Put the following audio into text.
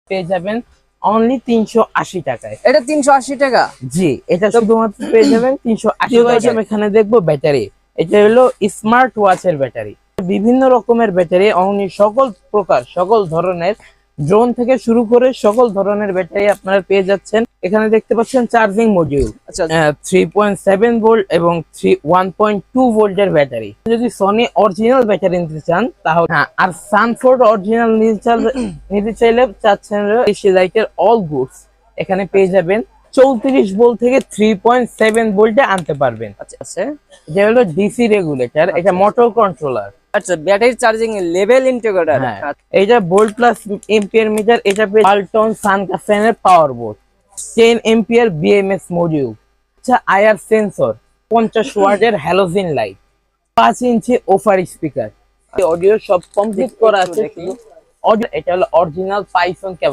পেয়ে যাবেন অনলি 380 টাকায়। এটা 380 টাকা? জি, এটা শুধুমাত্র পেয়ে যাবেন 380 টাকায়। এখানে দেখবো ব্যাটারি, এটা হলো স্মার্ট ওয়াচের ব্যাটারি। বিভিন্ন রকমের ব্যাটারি, অনলি সকল প্রকার সকল ধরনের ড্রোন থেকে শুরু করে সকল ধরনের ব্যাটারি আপনারা পেয়ে যাচ্ছেন। এখানে দেখতে পাচ্ছেন চার্জিং মডিউল, আচ্ছা 3.7 ভোল্ট এবং 1.2 ভোল্টের ব্যাটারি। যদি সনি অরিজিনাল ব্যাটারি নিতে চান তাহলে হ্যাঁ, আর সানফোর্ড অরিজিনাল নিতে চাইলে চাচ্ছেন লাইকের অল গুডস এখানে পেয়ে যাবেন। 34 ভোল্ট থেকে 3.7 ভোল্টে আনতে পারবেন। আচ্ছা আচ্ছা এটা হলো ডিসি রেগুলেটর, এটা মোটর কন্ট্রোলার। আচ্ছা, ব্যাটারি চার্জিং লেভেল ইন্টিগ্রেটর। হ্যাঁ, এটা ভোল্ট প্লাস এম্পিয়ার মিটার, এটা পেয়ে পাল্টন সানকাফেনের power board, 10 ampere BMS module. আচ্ছা, আইআর সেন্সর, 50 ওয়াটের হ্যালোজেন লাইট, 5 ইঞ্চি ওফার স্পিকার, অডিও সব কমপ্লিট করা আছে। দেখি। এটা হলো অরিজিনাল পাইথন ক্যামেরা।